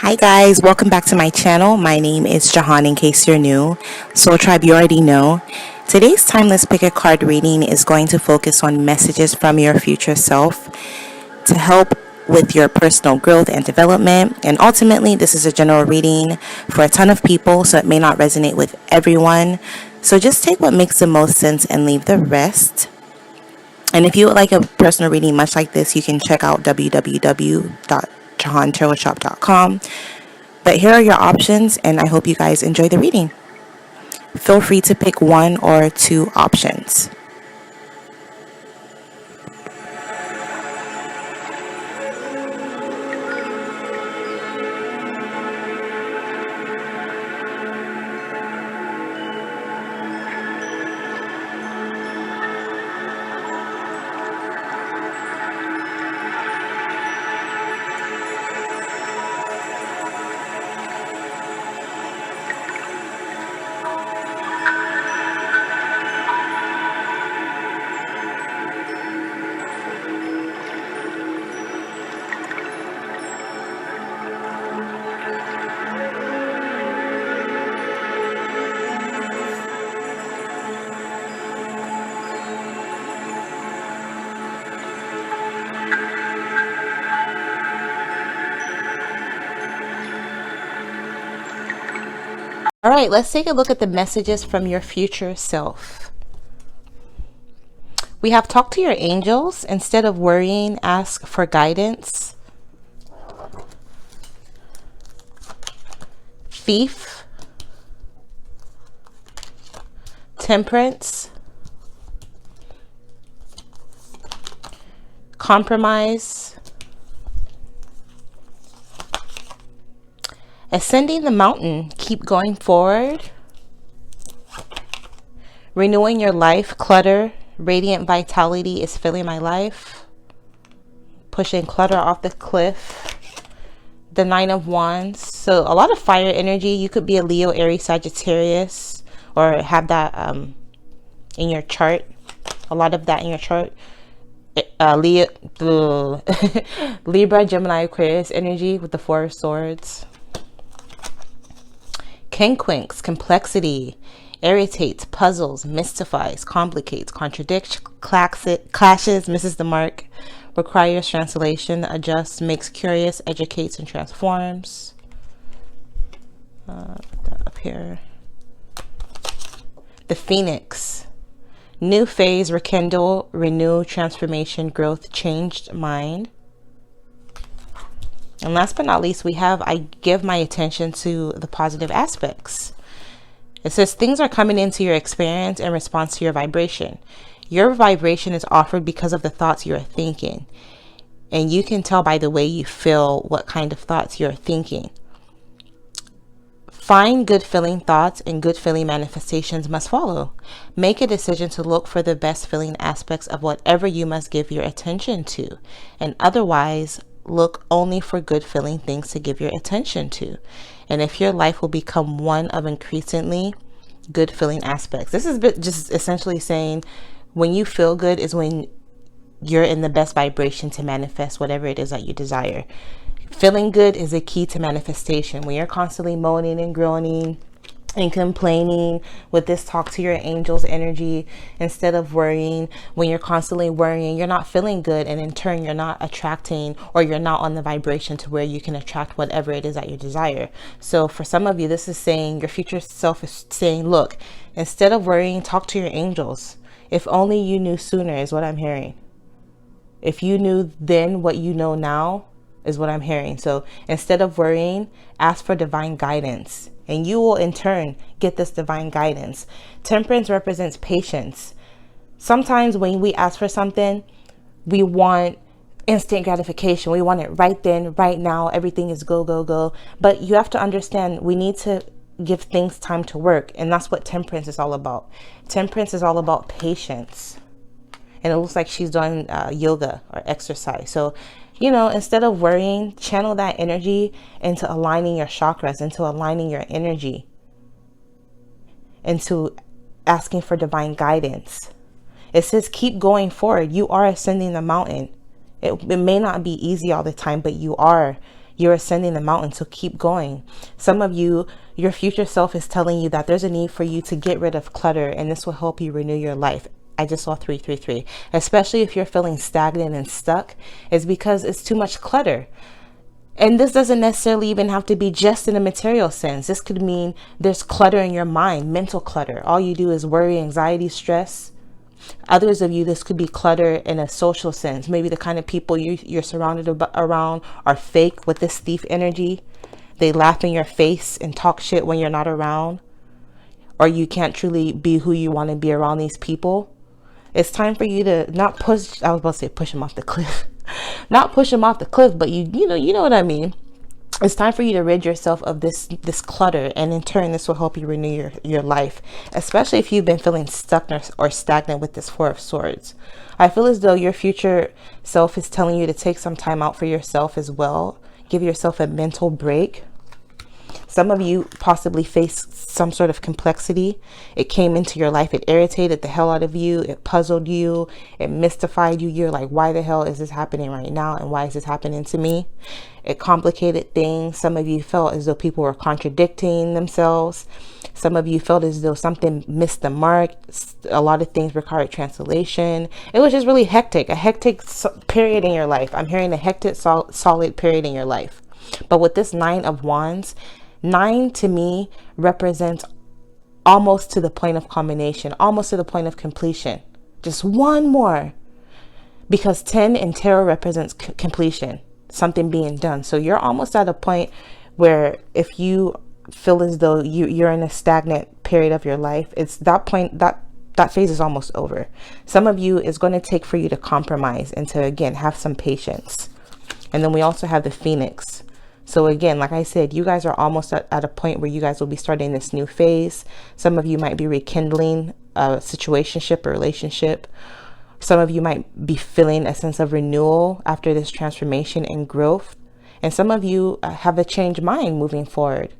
Hi guys, welcome back to my channel. My name is Jahan in case you're new. Soul Tribe, you already know. Today's Timeless Pick a Card reading is going to focus on messages from your future self to help with your personal growth and development. And ultimately, this is a general reading for a ton of people, so it may not resonate with everyone. So just take what makes the most sense and leave the rest. And if you would like a personal reading much like this, you can check out www.jahantarotshop.com. But here are your options, and I hope you guys enjoy the reading. Feel free to pick one or two options. All right, let's take a look at the messages from your future self. We have talk to your angels. Instead of worrying, ask for guidance. Thief. Temperance. Compromise. Ascending the mountain, keep going forward. Renewing your life, clutter, radiant vitality is filling my life. Pushing clutter off the cliff. The Nine of Wands, so a lot of fire energy. You could be a Leo, Aries, Sagittarius, or have that in your chart. A lot of that in your chart. Leo, Libra, Gemini, Aquarius energy with the Four of Swords. Kenquinks, complexity, irritates, puzzles, mystifies, complicates, contradicts, clashes, misses the mark, requires translation, adjusts, makes curious, educates, and transforms. Put that up here. The Phoenix, new phase, rekindle, renew, transformation, growth, changed mind. And last but not least, we have, I give my attention to the positive aspects. It says things are coming into your experience in response to your vibration. Your vibration is offered because of the thoughts you are thinking. And you can tell by the way you feel what kind of thoughts you're thinking. Find good feeling thoughts, and good feeling manifestations must follow. Make a decision to look for the best feeling aspects of whatever you must give your attention to. And otherwise, look only for good feeling things to give your attention to. And if your life will become one of increasingly good feeling aspects. This is just essentially saying when you feel good is when you're in the best vibration to manifest whatever it is that you desire. Feeling good is a key to manifestation. When you're constantly moaning and groaning and complaining with this talk to your angels energy, instead of worrying, when you're constantly worrying, you're not feeling good, and in turn you're not attracting, or you're not on the vibration to where you can attract whatever it is that you desire. So for some of you, this is saying, your future self is saying, look, instead of worrying, talk to your angels. If only you knew sooner is what I'm hearing. If you knew then what you know now is what I'm hearing. So instead of worrying, ask for divine guidance, and you will in turn get this divine guidance. Temperance represents patience. Sometimes when we ask for something, we want instant gratification. We want it right then, right now. Everything is go, go, go. But you have to understand, we need to give things time to work. And that's what temperance is all about. Temperance is all about patience. And it looks like she's doing yoga or exercise. So, you know, instead of worrying, channel that energy into aligning your chakras, into aligning your energy, into asking for divine guidance. It says, keep going forward. You are ascending the mountain. It may not be easy all the time, but you are. You're ascending the mountain, so keep going. Some of you, your future self is telling you that there's a need for you to get rid of clutter, and this will help you renew your life. I just saw 333. Especially if you're feeling stagnant and stuck, it's because it's too much clutter. And this doesn't necessarily even have to be just in a material sense. This could mean there's clutter in your mind, mental clutter. All you do is worry, anxiety, stress. Others of you, this could be clutter in a social sense. Maybe the kind of people you're surrounded around are fake with this thief energy. They laugh in your face and talk shit when you're not around. Or you can't truly be who you want to be around these people. It's time for you to not push, I was about to say push them off the cliff. Not push them off the cliff, but you know what I mean. It's time for you to rid yourself of this clutter, and in turn this will help you renew your life, especially if you've been feeling stuck or stagnant with this Four of Swords. I feel as though your future self is telling you to take some time out for yourself as well. Give yourself a mental break. Some of you possibly face some sort of complexity. It came into your life. It irritated the hell out of you. It puzzled you. It mystified you. You're like, why the hell is this happening right now? And why is this happening to me? It complicated things. Some of you felt as though people were contradicting themselves. Some of you felt as though something missed the mark. A lot of things required translation. It was just really hectic. A hectic period in your life. I'm hearing a hectic solid period in your life. But with this Nine of Wands, 9 to me represents almost to the point of culmination, almost to the point of completion. Just one more. Because 10 in tarot represents completion, something being done. So you're almost at a point where if you feel as though you're in a stagnant period of your life, it's that point, that phase is almost over. Some of you, is going to take for you to compromise and to, again, have some patience. And then we also have the Phoenix. So again, like I said, you guys are almost at a point where you guys will be starting this new phase. Some of you might be rekindling a situationship or relationship. Some of you might be feeling a sense of renewal after this transformation and growth. And some of you have a changed mind moving forward.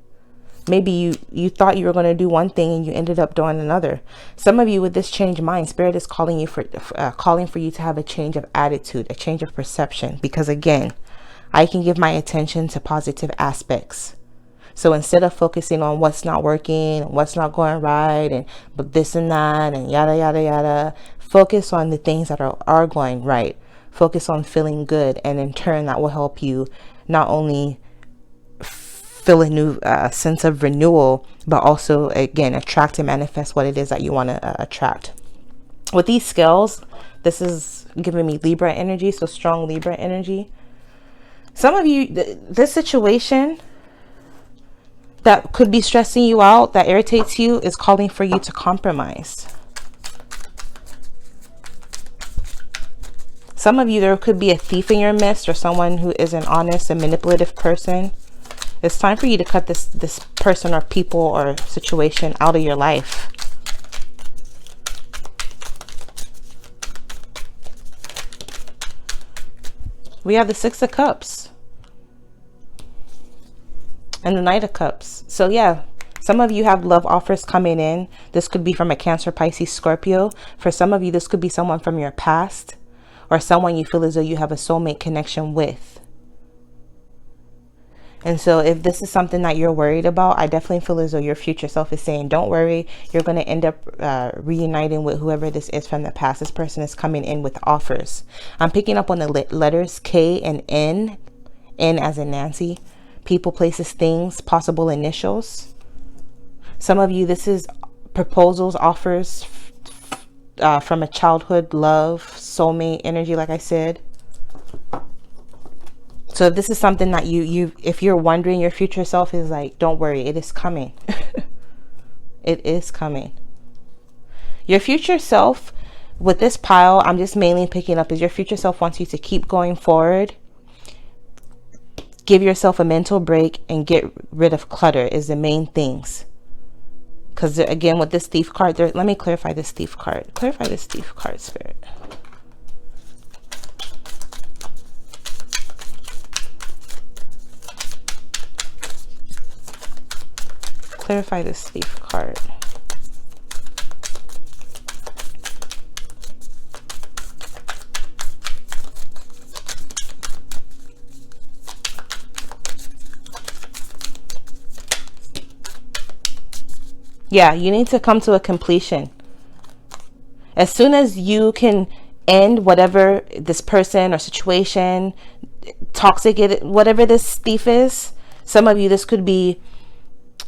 Maybe you thought you were going to do one thing and you ended up doing another. Some of you with this changed mind, Spirit is calling you calling for you to have a change of attitude, a change of perception. Because again, I can give my attention to positive aspects. So instead of focusing on what's not working, what's not going right, and but this and that, and yada, yada, yada, focus on the things that are going right. Focus on feeling good. And in turn, that will help you not only feel a new sense of renewal, but also, again, attract and manifest what it is that you want to attract. With these scales, this is giving me Libra energy, so strong Libra energy. Some of you, this situation that could be stressing you out, that irritates you, is calling for you to compromise. Some of you, there could be a thief in your midst or someone who is an honest and manipulative person. It's time for you to cut this person or people or situation out of your life. We have the Six of Cups and the Knight of Cups. So yeah, some of you have love offers coming in. This could be from a Cancer, Pisces, Scorpio. For some of you, this could be someone from your past or someone you feel as though you have a soulmate connection with. And so if this is something that you're worried about, I definitely feel as though your future self is saying, don't worry, you're going to end up reuniting with whoever this is from the past. This person is coming in with offers. I'm picking up on the letters K and N. N as in Nancy. People, places, things, possible initials. Some of you, this is proposals, offers from a childhood love, soulmate energy, like I said. So if this is something that if you're wondering, your future self is like, don't worry, it is coming. It is coming. Your future self, with this pile, I'm just mainly picking up, is your future self wants you to keep going forward. Give yourself a mental break and get rid of clutter is the main things. Because again, with this Thief card, let me clarify this Thief card. Clarify this Thief card, Spirit. Clarify this Thief card. Yeah, you need to come to a completion. As soon as you can end whatever this person or situation, toxic, whatever this thief is. Some of you, this could be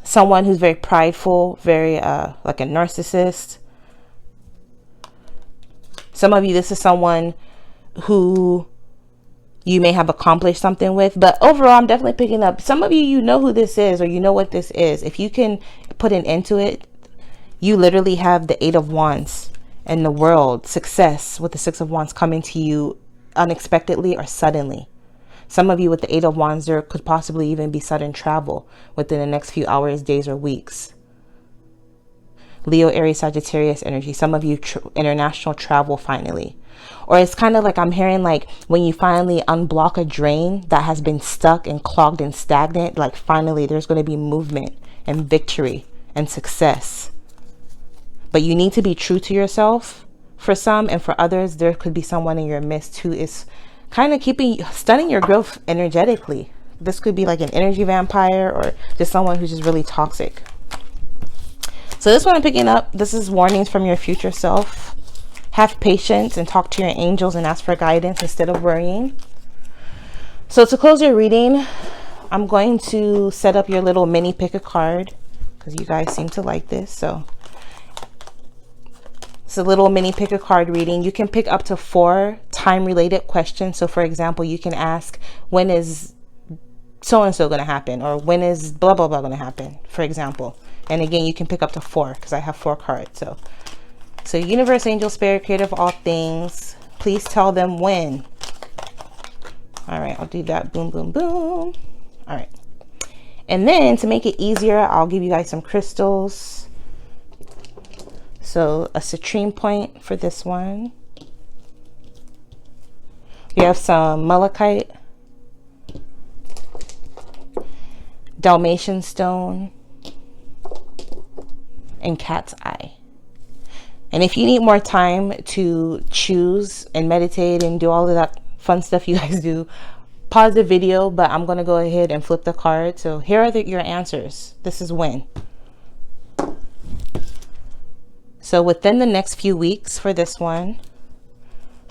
someone who's very prideful, very like a narcissist. Some of you, this is someone who you may have accomplished something with. But overall, I'm definitely picking up. Some of you, you know who this is, or you know what this is. If you can put an end to it, you literally have the Eight of Wands and the world, success with the Six of Wands coming to you unexpectedly or suddenly. Some of you with the Eight of Wands, there could possibly even be sudden travel within the next few hours, days, or weeks. Leo, Aries, Sagittarius energy. Some of you international travel finally. Or it's kind of like I'm hearing like when you finally unblock a drain that has been stuck and clogged and stagnant, like finally there's going to be movement and victory and success. But you need to be true to yourself for some, and for others, there could be someone in your midst who is kind of stunning your growth energetically. This could be like an energy vampire or just someone who's just really toxic. So this one I'm picking up, this is warnings from your future self. Have patience and talk to your angels and ask for guidance instead of worrying. So to close your reading, I'm going to set up your little mini pick a card because you guys seem to like this. So it's a little mini pick a card reading. You can pick up to 4 time related questions. So for example, you can ask, when is so-and-so going to happen? Or when is blah, blah, blah going to happen, for example. And again, you can pick up to 4 because I have 4 cards. So universe, angel, spirit, creator of all things, please tell them when. All right, I'll do that. Boom, boom, boom. All right. And then to make it easier, I'll give you guys some crystals. So a citrine point for this one. We have some malachite, Dalmatian stone, and cat's eye. And if you need more time to choose and meditate and do all of that fun stuff you guys do, pause the video, but I'm going to go ahead and flip the card. So here are your answers. This is when. So within the next few weeks for this one,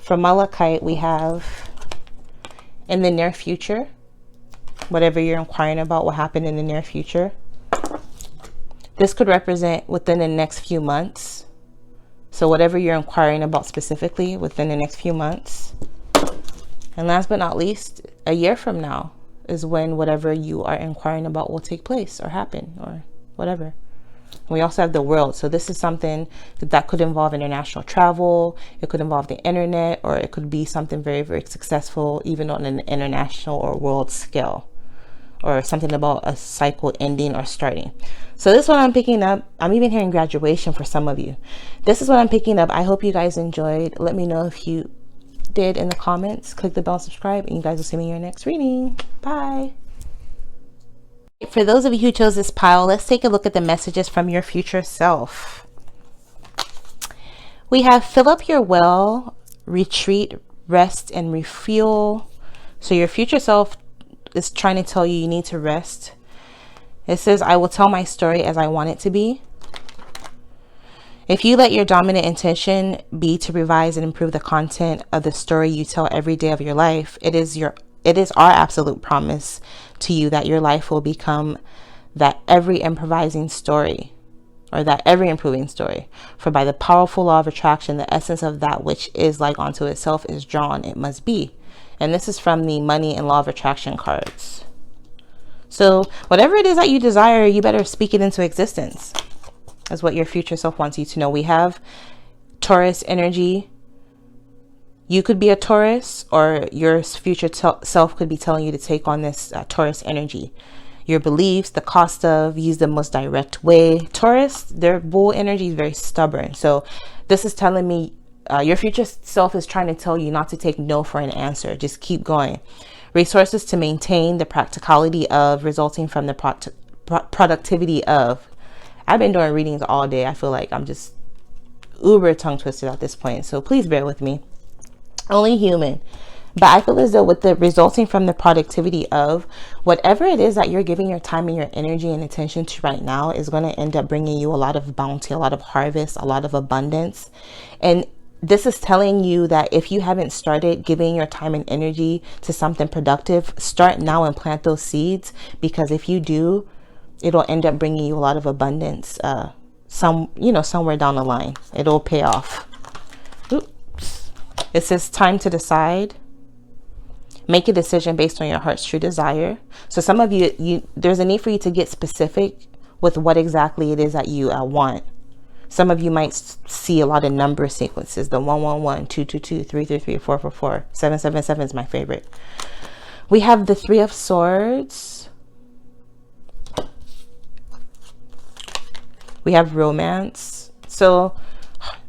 for malachite, we have in the near future, whatever you're inquiring about will happen in the near future. This could represent within the next few months. So whatever you're inquiring about specifically within the next few months. And last but not least, a year from now is when whatever you are inquiring about will take place or happen or whatever. We also have the world. So this is something that could involve international travel. It could involve the internet, or it could be something very, very successful, even on an international or world scale, or something about a cycle ending or starting. So this one I'm picking up. I'm even hearing graduation for some of you. This is what I'm picking up. I hope you guys enjoyed. Let me know if you did in the comments. Click the bell, subscribe, and you guys will see me in your next reading. Bye. For those of you who chose this pile, let's take a look at the messages from your future self. We have fill up your well, retreat, rest, and refuel. So your future self is trying to tell you need to rest. It says, I will tell my story as I want it to be. If you let your dominant intention be to revise and improve the content of the story you tell every day of your life, it is our absolute promise to you that your life will become that every improvising story, or that every improving story. For by the powerful law of attraction, the essence of that which is like unto itself is drawn, it must be. And this is from the money and law of attraction cards. So whatever it is that you desire, you better speak it into existence. That's what your future self wants you to know. We have Taurus energy. You could be a Taurus, or your future self could be telling you to take on this Taurus energy. Your beliefs, the cost of, use the most direct way. Taurus, their bull energy is very stubborn. So this is telling me your future self is trying to tell you not to take no for an answer. Just keep going. Resources to maintain, the practicality of, resulting from the productivity of. I've been doing readings all day. I feel like I'm just uber tongue twisted at this point. So please bear with me. Only human. But I feel as though with the resulting from the productivity of whatever it is that you're giving your time and your energy and attention to right now is going to end up bringing you a lot of bounty, a lot of harvest, a lot of abundance. And this is telling you that if you haven't started giving your time and energy to something productive, start now and plant those seeds, because if you do, it'll end up bringing you a lot of abundance. Somewhere down the line, it'll pay off. Oops. It says time to decide. Make a decision based on your heart's true desire. So some of you, there's a need for you to get specific with what exactly it is that you want. Some of you might see a lot of number sequences. The 111, 222, 333, 444, 777 is my favorite. We have the Three of Swords. We have romance. So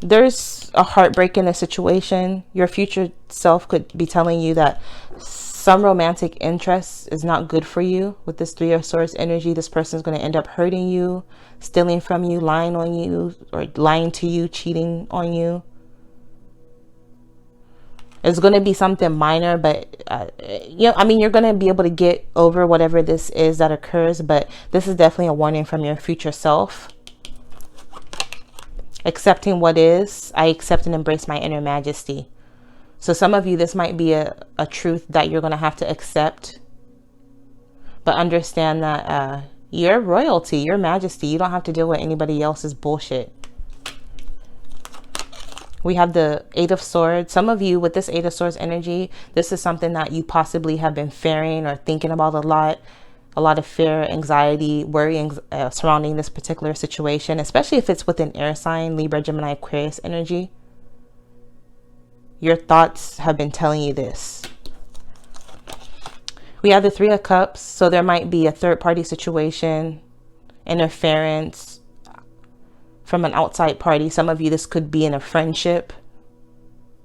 there's a heartbreak in a situation. Your future self could be telling you that some romantic interest is not good for you. With this Three of Swords energy, this person is going to end up hurting you, stealing from you, lying on you, or lying to you, cheating on you. It's going to be something minor, but you're going to be able to get over whatever this is that occurs. But this is definitely a warning from your future self. Accepting what is. I accept and embrace my inner majesty. So some of you, this might be a truth that you're going to have to accept. But understand that you're royalty, you're majesty. You don't have to deal with anybody else's bullshit. We have the Eight of Swords. Some of you with this Eight of Swords energy, this is something that you possibly have been fearing or thinking about a lot. A lot of fear, anxiety, worry surrounding this particular situation, especially if it's with an air sign, Libra, Gemini, Aquarius energy. Your thoughts have been telling you this. We have the Three of Cups. So there might be a third party situation, interference from an outside party. Some of you, this could be in a friendship.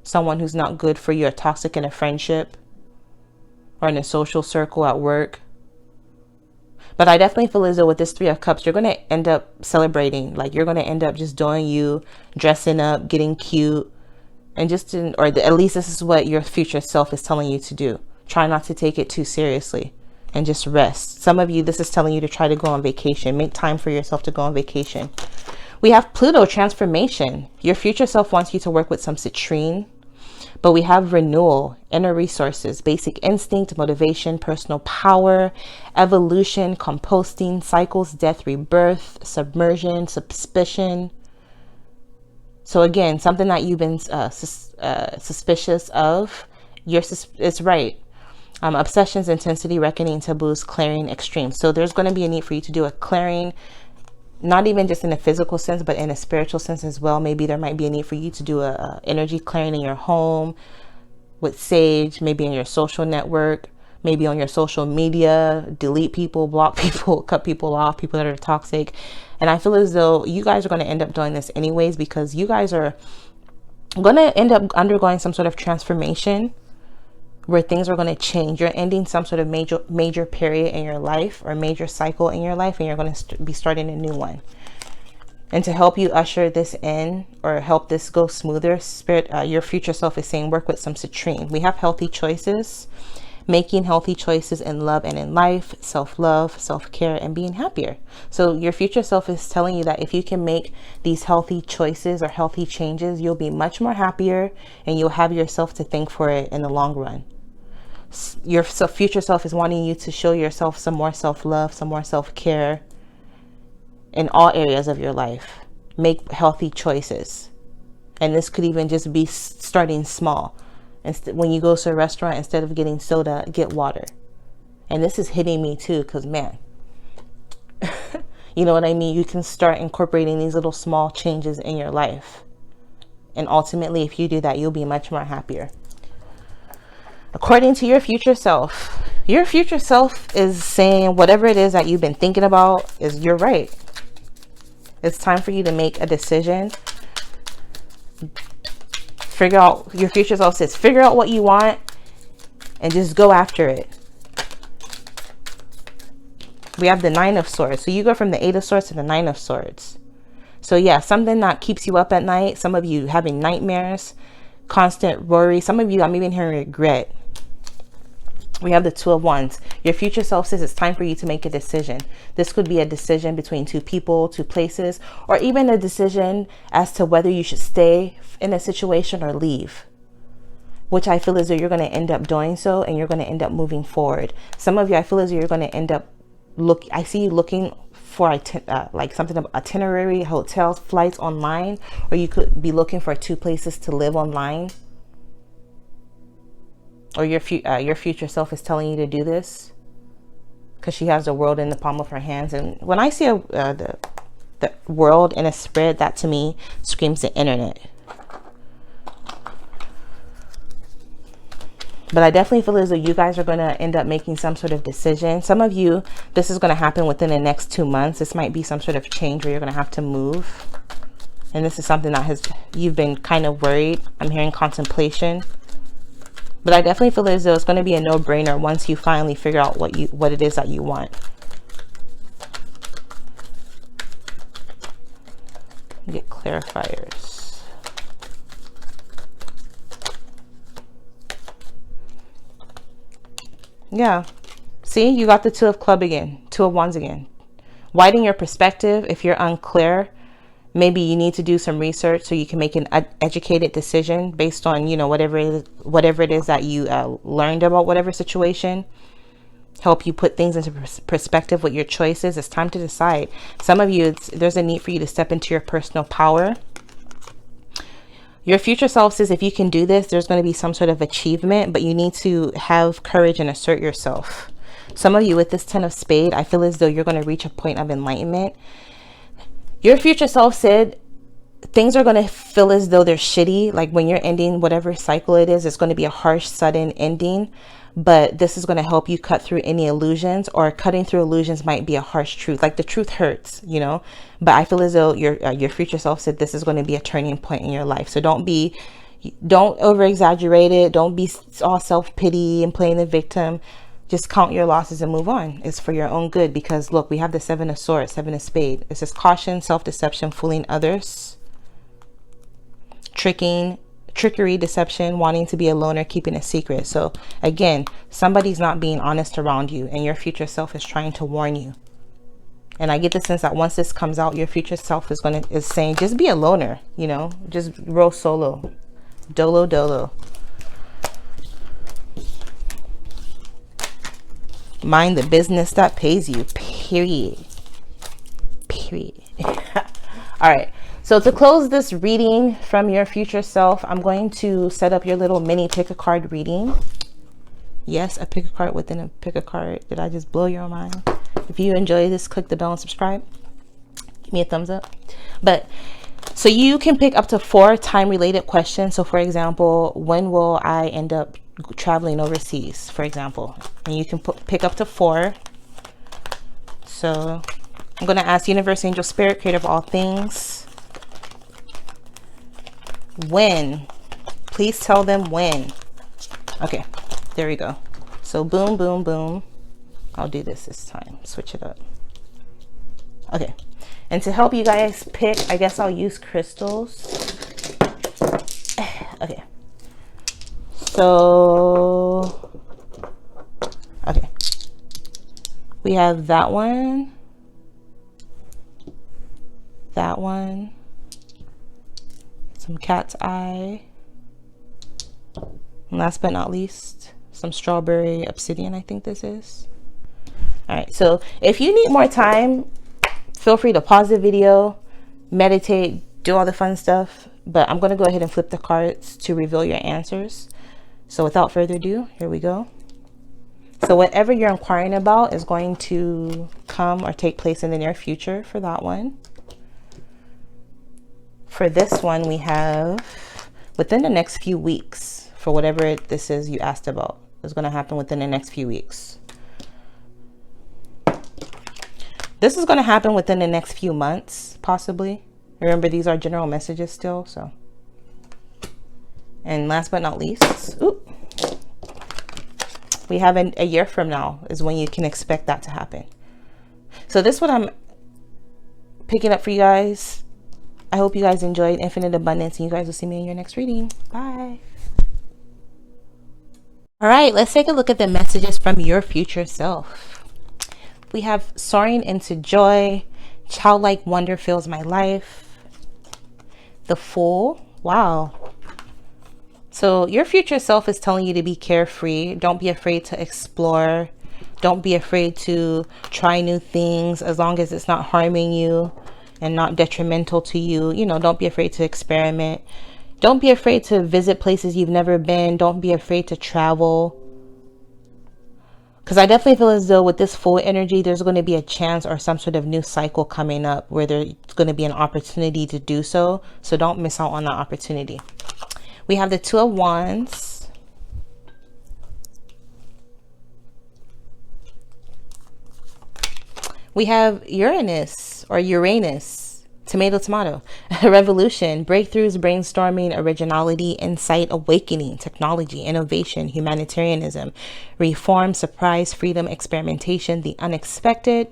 Someone who's not good for you or toxic in a friendship or in a social circle at work. But I definitely feel as though with this Three of Cups, you're going to end up celebrating. Like you're going to end up just doing you, dressing up, getting cute. And at least this is what your future self is telling you to do. Try not to take it too seriously and just rest. Some of you, this is telling you to try to go on vacation. Make time for yourself to go on vacation. We have Pluto transformation. Your future self wants you to work with some citrine. But we have renewal, inner resources, basic instinct, motivation, personal power, evolution, composting, cycles, death, rebirth, submersion, suspicion. So again, something that you've been suspicious of, it's right. Obsessions, intensity, reckoning, taboos, clearing, extremes. So there's going to be a need for you to do a clearing, not even just in a physical sense, but in a spiritual sense as well. Maybe there might be a need for you to do a energy clearing in your home with sage, maybe in your social network, maybe on your social media, delete people, block people, cut people off, people that are toxic. And I feel as though you guys are going to end up doing this anyways, because you guys are going to end up undergoing some sort of transformation where things are going to change. You're ending some sort of major period in your life or major cycle in your life, and you're going to be starting a new one. And to help you usher this in or help this go smoother, Spirit, your future self is saying work with some citrine. We have healthy choices, making healthy choices in love and in life, self-love, self-care, and being happier. So your future self is telling you that if you can make these healthy choices or healthy changes, you'll be much more happier and you'll have yourself to thank for it in the long run. Your future self is wanting you to show yourself some more self-love, some more self-care in all areas of your life. Make healthy choices. And this could even just be starting small. When you go to a restaurant, instead of getting soda, get water. And this is hitting me too, because man, you know what I mean? You can start incorporating these little small changes in your life. And ultimately, if you do that, you'll be much more happier. According to your future self is saying whatever it is that you've been thinking about you're right. It's time for you to make a decision. Figure out, your future self says, figure out what you want and just go after it. We have the Nine of Swords. So you go from the Eight of Swords to the Nine of Swords. So yeah, something that keeps you up at night. Some of you having nightmares, constant worry. Some of you, I'm even hearing regret. We have the Two of Wands. Your future self says it's time for you to make a decision. This could be a decision between two people, two places, or even a decision as to whether you should stay in a situation or leave, which I feel as though you're going to end up doing so, and you're going to end up moving forward. Some of you, I feel as though you're going to end up I see you looking for like something of itinerary, hotels, flights online, or you could be looking for 2 places to live online. Or your future self is telling you to do this because she has the world in the palm of her hands. And when I see the world in a spread, that to me screams the internet. But I definitely feel as though you guys are going to end up making some sort of decision. Some of you, this is going to happen within the next 2 months. This might be some sort of change where you're going to have to move. And this is something that you've been kind of worried. I'm hearing contemplation. But I definitely feel as though it's going to be a no-brainer once you finally figure out what it is that you want. Get clarifiers. Yeah. See, you got the Two of Clubs again. Two of Wands again. Widen your perspective. If you're unclear, maybe you need to do some research so you can make an educated decision based on, you know, whatever it is that you learned about whatever situation. Help you put things into perspective with your choices. It's time to decide. Some of you, there's a need for you to step into your personal power. Your future self says if you can do this, there's going to be some sort of achievement, but you need to have courage and assert yourself. Some of you with this 10 of Spades, I feel as though you're going to reach a point of enlightenment. Your future self said things are going to feel as though they're shitty. Like when you're ending whatever cycle it is, it's going to be a harsh, sudden ending. But this is going to help you cut through any illusions, or cutting through illusions might be a harsh truth. Like the truth hurts, you know. But I feel as though your future self said this is going to be a turning point in your life. So don't over exaggerate it. Don't be all self-pity and playing the victim. Just count your losses and move on. It's for your own good, because look, we have the 7 of Swords, 7 of Spades. It says caution, self-deception, fooling others, trickery, deception, wanting to be a loner, keeping a secret. So again, somebody's not being honest around you, and your future self is trying to warn you. And I get the sense that once this comes out, your future self is saying, just be a loner, you know, just roll solo, dolo. Mind the business that pays you, period. All right, so to close this reading from your future self, I'm going to set up your little mini pick a card reading. Yes, a pick a card within a pick a card. Did I just blow your mind? If you enjoy this, click the bell and subscribe. Give me a thumbs up. But so you can pick up to 4 time related questions. So for example, when will I end up traveling overseas, for example? And you can pick up to 4. So I'm going to ask Universe, Angel, Spirit, Creator of all things, when? Please tell them when. Okay, there we go. So boom, boom, boom. I'll do this time. Switch it up. Okay. And to help you guys pick, I guess I'll use crystals. Okay. So, okay. We have that one. That one. Some cat's eye. And last but not least, some strawberry obsidian, I think this is. All right, so if you need more time, feel free to pause the video, meditate, do all the fun stuff. But I'm going to go ahead and flip the cards to reveal your answers. So without further ado, here we go. So whatever you're inquiring about is going to come or take place in the near future for that one. For this one, we have within the next few weeks, for whatever this is you asked about. It's going to happen within the next few weeks. This is going to happen within the next few months, possibly. Remember, these are general messages still, so. And last but not least, we have a year from now is when you can expect that to happen. So this is what I'm picking up for you guys. I hope you guys enjoyed Infinite Abundance, and you guys will see me in your next reading. Bye. All right, let's take a look at the messages from your future self. We have soaring into joy, childlike wonder fills my life, the Fool. Wow. So your future self is telling you to be carefree. Don't be afraid to explore. Don't be afraid to try new things as long as it's not harming you and not detrimental to you. You know, don't be afraid to experiment. Don't be afraid to visit places you've never been. Don't be afraid to travel. Because I definitely feel as though with this Fool energy, there's going to be a chance or some sort of new cycle coming up where there's going to be an opportunity to do so. So don't miss out on that opportunity. We have the Two of Wands. We have Uranus or Uranus, tomato, tomato, revolution, breakthroughs, brainstorming, originality, insight, awakening, technology, innovation, humanitarianism, reform, surprise, freedom, experimentation, the unexpected,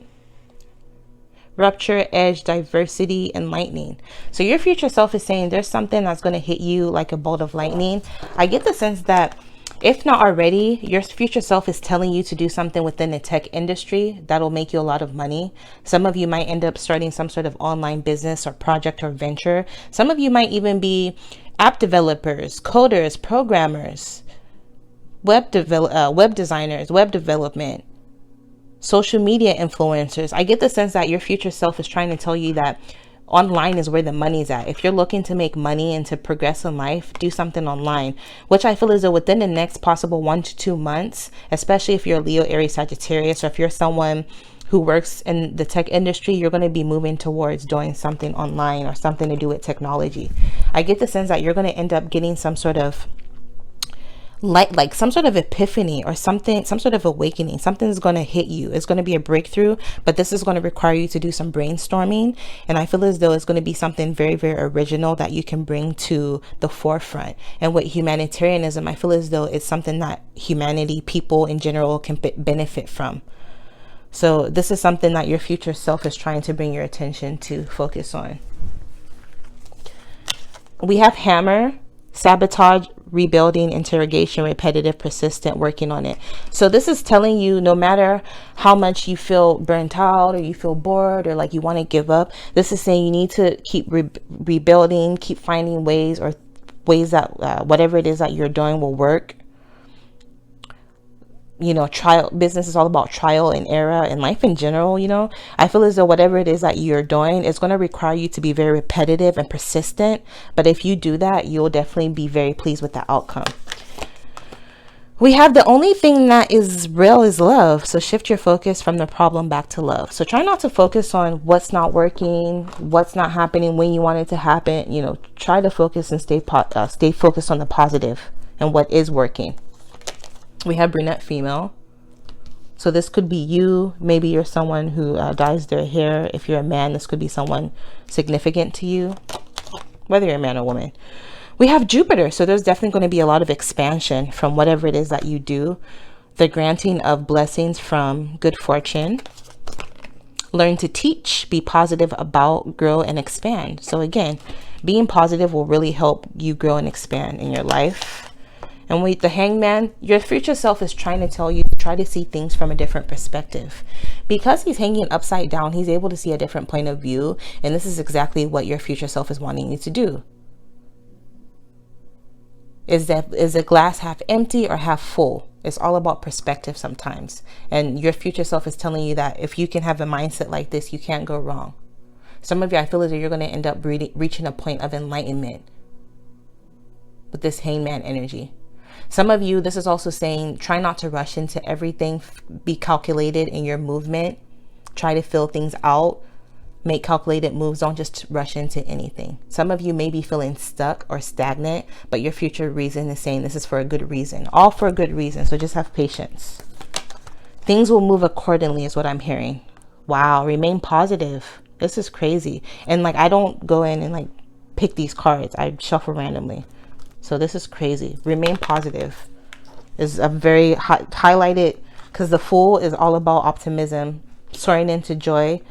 rupture, edge, diversity, enlightening. So your future self is saying there's something that's going to hit you like a bolt of lightning. I get the sense that if not already, your future self is telling you to do something within the tech industry that'll make you a lot of money. Some of you might end up starting some sort of online business or project or venture. Some of you might even be app developers, coders, programmers, web designers, web development, social media influencers. I get the sense that your future self is trying to tell you that online is where the money's at. If you're looking to make money and to progress in life, do something online, which I feel as though within the next possible 1 to 2 months, especially if you're Leo, Aries, Sagittarius, or if you're someone who works in the tech industry, you're going to be moving towards doing something online or something to do with technology. I get the sense that you're going to end up getting some sort of like some sort of epiphany or something, some sort of awakening. Something's going to hit you. It's going to be a breakthrough, but this is going to require you to do some brainstorming. And I feel as though it's going to be something very, very original that you can bring to the forefront. And with humanitarianism, I feel as though it's something that humanity, people in general, can benefit from. So this is something that your future self is trying to bring your attention to focus on. We have hammer, sabotage, rebuilding, interrogation, repetitive, persistent, working on it. So this is telling you no matter how much you feel burnt out or you feel bored or like you want to give up, this is saying you need to keep rebuilding, keep finding ways or ways that whatever it is that you're doing will work. You know, business is all about trial and error, and life in general, you know, I feel as though whatever it is that you're doing is going to require you to be very repetitive and persistent. But if you do that, you'll definitely be very pleased with the outcome. We have the only thing that is real is love. So shift your focus from the problem back to love. So try not to focus on what's not working, what's not happening when you want it to happen. You know, try to focus and stay focused on the positive and what is working. We have brunette female. So this could be you. Maybe you're someone who dyes their hair. If you're a man, this could be someone significant to you, whether you're a man or woman. We have Jupiter. So there's definitely going to be a lot of expansion from whatever it is that you do. The granting of blessings from good fortune. Learn to teach, be positive about, grow and expand. So again, being positive will really help you grow and expand in your life. And with the hangman, your future self is trying to tell you to try to see things from a different perspective. Because he's hanging upside down, he's able to see a different point of view. And this is exactly what your future self is wanting you to do. Is the glass half empty or half full? It's all about perspective sometimes. And your future self is telling you that if you can have a mindset like this, you can't go wrong. Some of you, I feel as though you're going to end up reaching a point of enlightenment with this hangman energy. Some of you, this is also saying, try not to rush into everything. Be calculated in your movement. Try to fill things out. Make calculated moves. Don't just rush into anything. Some of you may be feeling stuck or stagnant, but your future reason is saying this is for a good reason. All for a good reason. So just have patience. Things will move accordingly is what I'm hearing. Wow. Remain positive. This is crazy. And like, I don't go in and like pick these cards. I shuffle randomly. So this is crazy. Remain positive is a very highlighted, because the Fool is all about optimism, soaring into joy.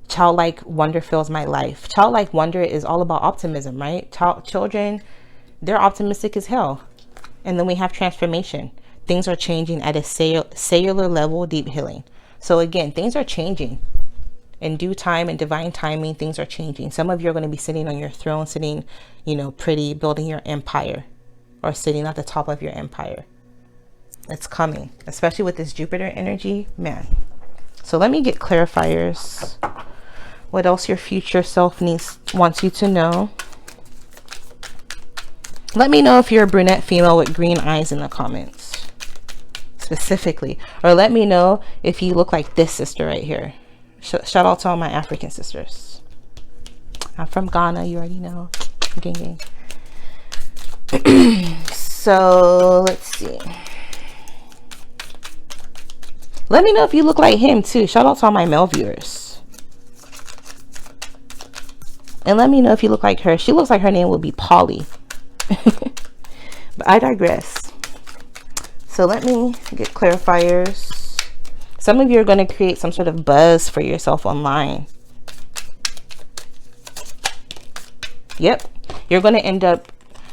Childlike wonder fills my life. Childlike wonder is all about optimism, right? Children, they're optimistic as hell. And then we have transformation. Things are changing at a cellular level, deep healing. So again, things are changing. In due time and divine timing, things are changing. Some of you are going to be sitting on your throne, sitting, you know, pretty, building your empire, or sitting at the top of your empire. It's coming, especially with this Jupiter energy, man. So let me get clarifiers. What else your future self wants you to know. Let me know if you're a brunette female with green eyes in the comments, specifically. Or let me know if you look like this sister right here. Shout out to all my African sisters. I'm from Ghana, you already know. Gang, gang. So let's see. Let me know if you look like him too. Shout out to all my male viewers. And let me know if you look like her. She looks like her name would be Polly. But I digress. So let me get clarifiers. Some of you are going to create some sort of buzz for yourself online. Yep. You're going to end up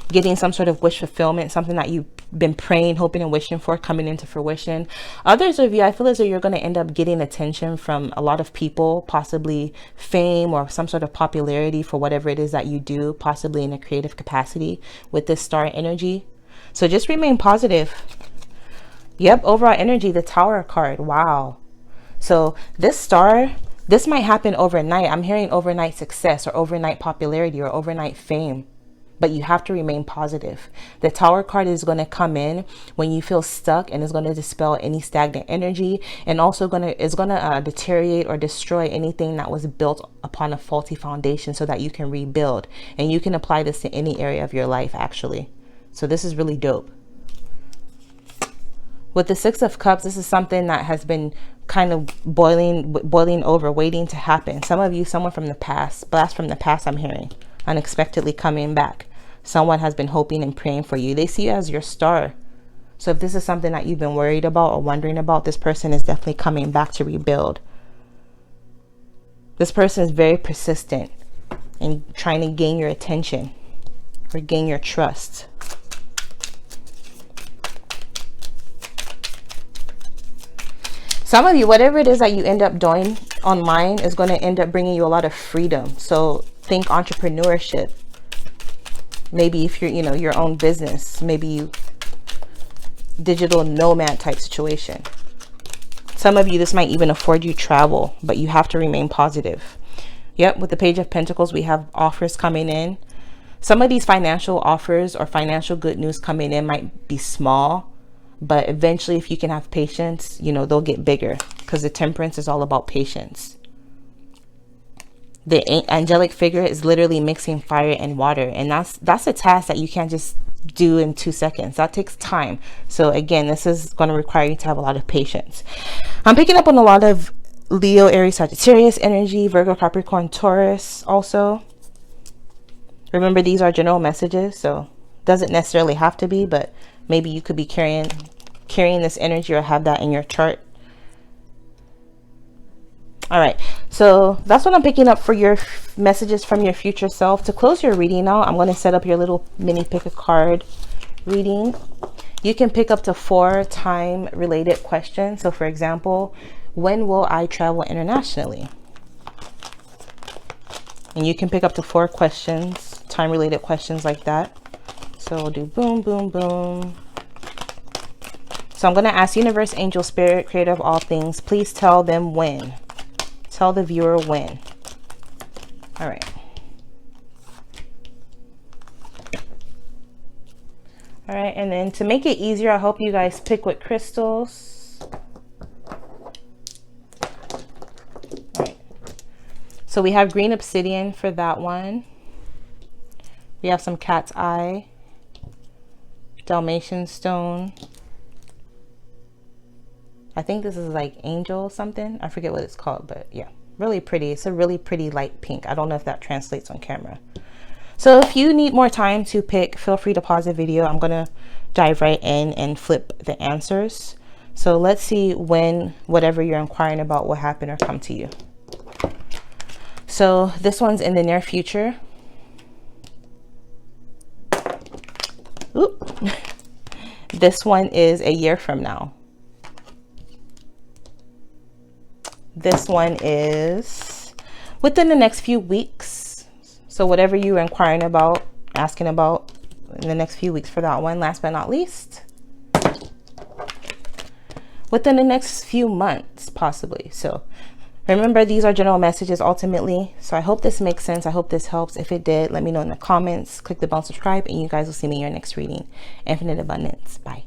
getting some sort of wish fulfillment, something that you've been praying, hoping, and wishing for coming into fruition. Others of you, I feel as though you're going to end up getting attention from a lot of people, possibly fame or some sort of popularity for whatever it is that you do, possibly in a creative capacity with this star energy. So just remain positive. Yep, overall energy, the Tower card. Wow. So this star, this might happen overnight. I'm hearing overnight success or overnight popularity or overnight fame. But you have to remain positive. The Tower card is going to come in when you feel stuck, and is going to dispel any stagnant energy, and also is going to deteriorate or destroy anything that was built upon a faulty foundation, so that you can rebuild. And you can apply this to any area of your life, actually. So this is really dope. With the Six of Cups, this is something that has been kind of boiling over, waiting to happen. Some of you, someone from the past, blast from the past, I'm hearing, unexpectedly coming back. Someone has been hoping and praying for you. They see you as your star. So if this is something that you've been worried about or wondering about, this person is definitely coming back to rebuild. This person is very persistent in trying to gain your attention or gain your trust. Some of you, whatever it is that you end up doing online is going to end up bringing you a lot of freedom. So think entrepreneurship. Maybe if you're, your own business, maybe you digital nomad type situation. Some of you, this might even afford you travel, but you have to remain positive. Yep, with the Page of Pentacles, we have offers coming in. Some of these financial offers or financial good news coming in might be small, but eventually, if you can have patience, they'll get bigger, because the Temperance is all about patience. The angelic figure is literally mixing fire and water, and that's a task that you can't just do in 2 seconds. That takes time. So again, this is going to require you to have a lot of patience. I'm picking up on a lot of Leo, Aries, Sagittarius energy, Virgo, Capricorn, Taurus also. Remember, these are general messages, so doesn't necessarily have to be, but maybe you could be carrying this energy or have that in your chart. All right, so that's what I'm picking up for your messages from your future self. To close your reading now, I'm going to set up your little mini pick a card reading. You can pick up to 4 time related questions. So for example, when will I travel internationally? And you can pick up to 4 questions, time related questions like that. So we'll do boom, boom, boom. So I'm going to ask Universe, Angel, Spirit, Creator of all things, please tell them when. Tell the viewer when. All right. All right, and then to make it easier, I hope you guys pick with crystals. All right. So we have green obsidian for that one. We have some cat's eye, Dalmatian stone. I think this is like angel something. I forget what it's called, but yeah, really pretty. It's a really pretty light pink. I don't know if that translates on camera. So if you need more time to pick, feel free to pause the video. I'm going to dive right in and flip the answers. So let's see when whatever you're inquiring about will happen or come to you. So this one's in the near future. Oop. This one is a year from now. This one is within the next few weeks. So whatever you're inquiring about, asking about in the next few weeks for that one. Last but not least, within the next few months, possibly. So remember, these are general messages ultimately. So I hope this makes sense. I hope this helps. If it did, let me know in the comments. Click the bell, subscribe, and you guys will see me in your next reading. Infinite abundance. Bye.